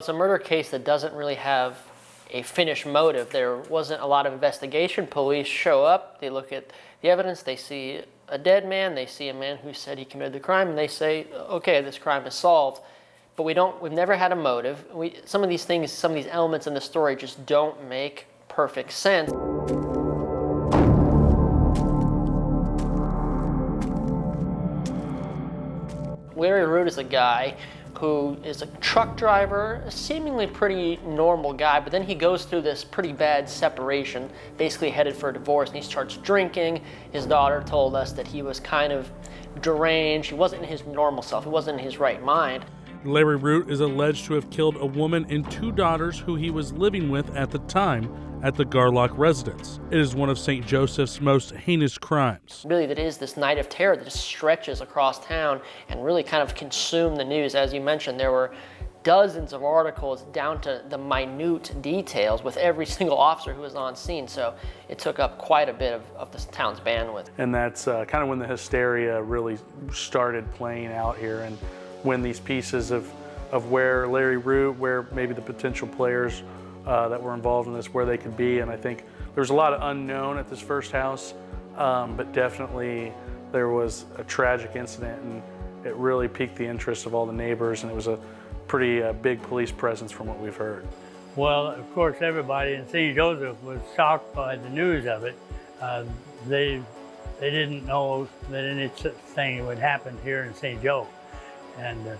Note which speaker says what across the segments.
Speaker 1: It's a murder case that doesn't really have a finished motive. There wasn't a lot of investigation. Police show up, they look at the evidence, they see a dead man, they see a man who said he committed the crime, and they say, okay, this crime is solved. But we've never had a motive. Some of these things, some of these elements in the story just don't make perfect sense. Larry Root is a guy who is a truck driver, a seemingly pretty normal guy, but then he goes through this pretty bad separation, basically headed for a divorce, and he starts drinking. His daughter told us that he was kind of deranged. He wasn't in his normal self. He wasn't in his right mind.
Speaker 2: Larry Root is alleged to have killed a woman and 2 daughters who he was living with at the time at the Garlock residence. It is one of St. Joseph's most heinous crimes.
Speaker 1: Really, that is this night of terror that just stretches across town and really kind of consumed the news. As you mentioned, there were dozens of articles down to the minute details with every single officer who was on scene, so it took up quite a bit of this town's bandwidth.
Speaker 2: And that's kind of when the hysteria really started playing out here, and when these pieces of where Larry Root, where maybe the potential players that were involved in this, where they could be. And I think there was a lot of unknown at this first house, but definitely there was a tragic incident, and it really piqued the interest of all the neighbors, and it was a pretty big police presence from what we've heard.
Speaker 3: Well, of course, everybody in St. Joseph was shocked by the news of it. They didn't know that any such thing would happen here in St. Joe. And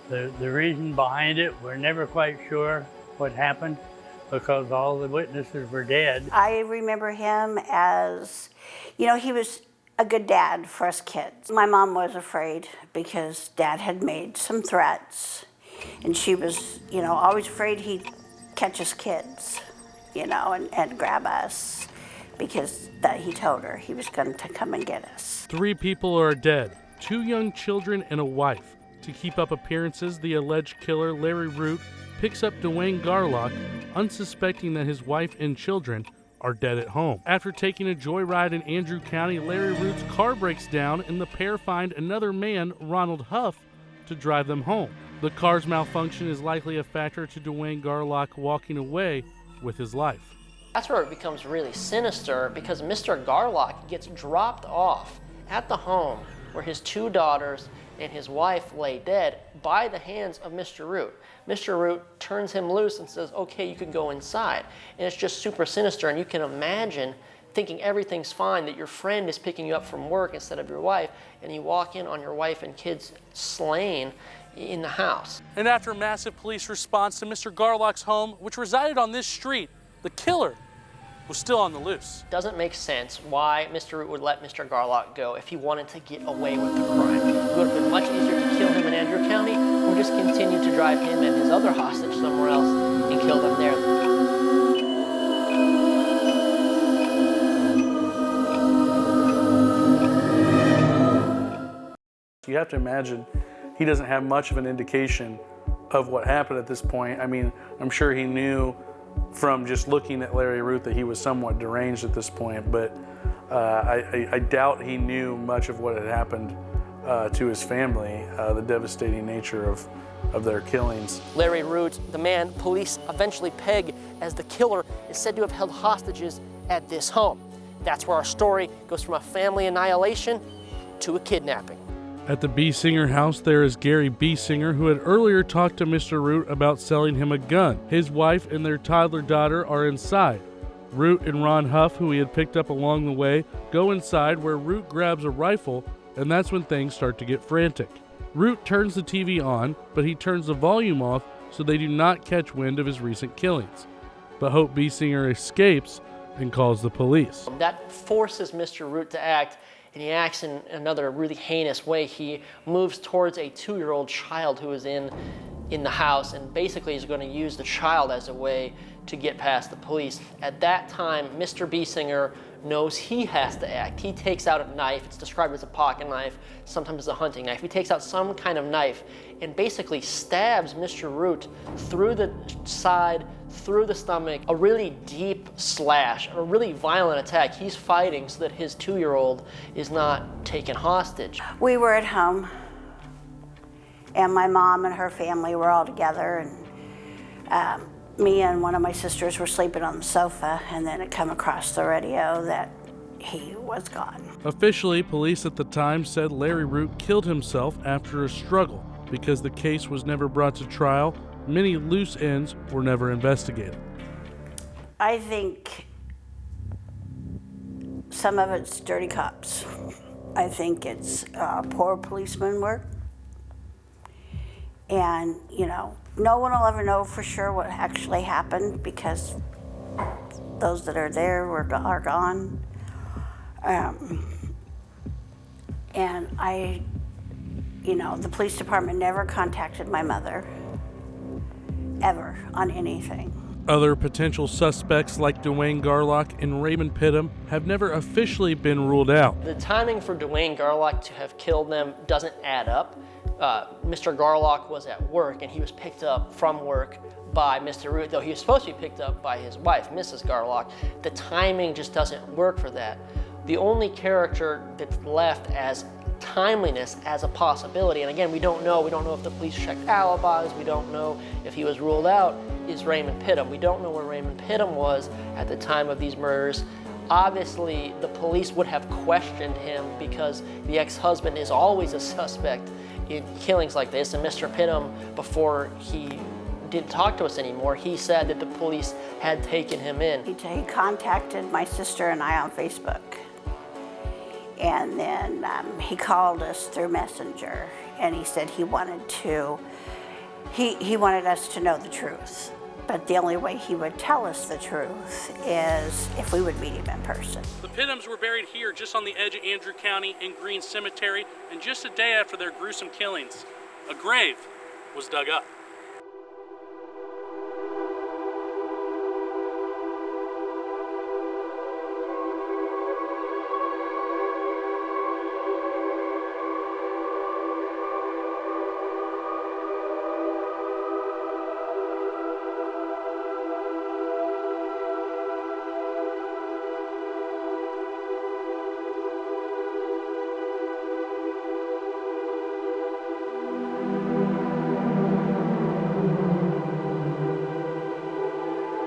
Speaker 3: the reason behind it, we're never quite sure what happened, because all the witnesses were dead.
Speaker 4: I remember him as, you know, he was a good dad for us kids. My mom was afraid because Dad had made some threats, and she was, you know, always afraid he'd catch us kids, you know, and grab us, because that he told her he was going to come and get us.
Speaker 2: 3 people are dead, 2 young children and a wife. To keep up appearances, the alleged killer, Larry Root, picks up Dwayne Garlock, unsuspecting that his wife and children are dead at home. After taking a joyride in Andrew County, Larry Root's car breaks down and the pair find another man, Ronald Huff, to drive them home. The car's malfunction is likely a factor to Dwayne Garlock walking away with his life.
Speaker 1: That's where it becomes really sinister, because Mr. Garlock gets dropped off at the home where his 2 daughters and his wife lay dead by the hands of Mr. Root. Mr. Root turns him loose and says, okay, you can go inside. And it's just super sinister, and you can imagine thinking everything's fine, that your friend is picking you up from work instead of your wife, and you walk in on your wife and kids slain in the house.
Speaker 2: And after a massive police response to Mr. Garlock's home, which resided on this street, the killer was still on the loose.
Speaker 1: Doesn't make sense why Mr. Root would let Mr. Garlock go if he wanted to get away with the crime. It would have been much easier to kill him in Andrew County, or just continue to drive him and his other hostage somewhere else and kill them there.
Speaker 2: You have to imagine he doesn't have much of an indication of what happened at this point. I mean, I'm sure he knew from just looking at Larry Root that he was somewhat deranged at this point, but I doubt he knew much of what had happened to his family, the devastating nature of their killings.
Speaker 1: Larry Root, the man police eventually peg as the killer, is said to have held hostages at this home. That's where our story goes from a family annihilation to a kidnapping.
Speaker 2: At the Biesinger house, there is Gary Biesinger, who had earlier talked to Mr. Root about selling him a gun. His wife and their toddler daughter are inside. Root and Ron Huff, who he had picked up along the way, go inside where Root grabs a rifle, and that's when things start to get frantic. Root turns the TV on, but he turns the volume off so they do not catch wind of his recent killings. But Hope Biesinger escapes and calls the police.
Speaker 1: That forces Mr. Root to act, and he acts in another really heinous way. He moves towards a 2-year-old child who is in the house, and basically is going to use the child as a way to get past the police. At that time, Mr. Biesinger knows he has to act. He takes out a knife. It's described as a pocket knife, sometimes as a hunting knife. He takes out some kind of knife and basically stabs Mr. Root through the side, through the stomach, a really deep slash, a really violent attack. He's fighting so that his 2-year-old is not taken hostage.
Speaker 4: We were at home, and my mom and her family were all together, and Me and one of my sisters were sleeping on the sofa, and then it come across the radio that he was gone.
Speaker 2: Officially, police at the time said Larry Root killed himself after a struggle. Because the case was never brought to trial, many loose ends were never investigated.
Speaker 4: I think some of it's dirty cops. I think it's poor policeman work. And, you know, no one will ever know for sure what actually happened because those that are there are gone. And the police department never contacted my mother, ever, on anything.
Speaker 2: Other potential suspects like Dwayne Garlock and Raymond Pittum have never officially been ruled out.
Speaker 1: The timing for Dwayne Garlock to have killed them doesn't add up. Mr. Garlock was at work and he was picked up from work by Mr. Root, though he was supposed to be picked up by his wife, Mrs. Garlock. The timing just doesn't work for that. The only character that's left as timeliness as a possibility, and again, we don't know if the police checked alibis, we don't know if he was ruled out, is Raymond Pittum. We don't know where Raymond Pittum was at the time of these murders. Obviously, the police would have questioned him because the ex-husband is always a suspect in killings like this, and Mr. Pittum, before he didn't talk to us anymore, he said that the police had taken him in.
Speaker 4: He contacted my sister and I on Facebook. And then he called us through Messenger, and he said he wanted us to know the truth. But the only way he would tell us the truth is if we would meet him in person.
Speaker 2: The Pittums were buried here just on the edge of Andrew County in Green Cemetery, and just a day after their gruesome killings, a grave was dug up.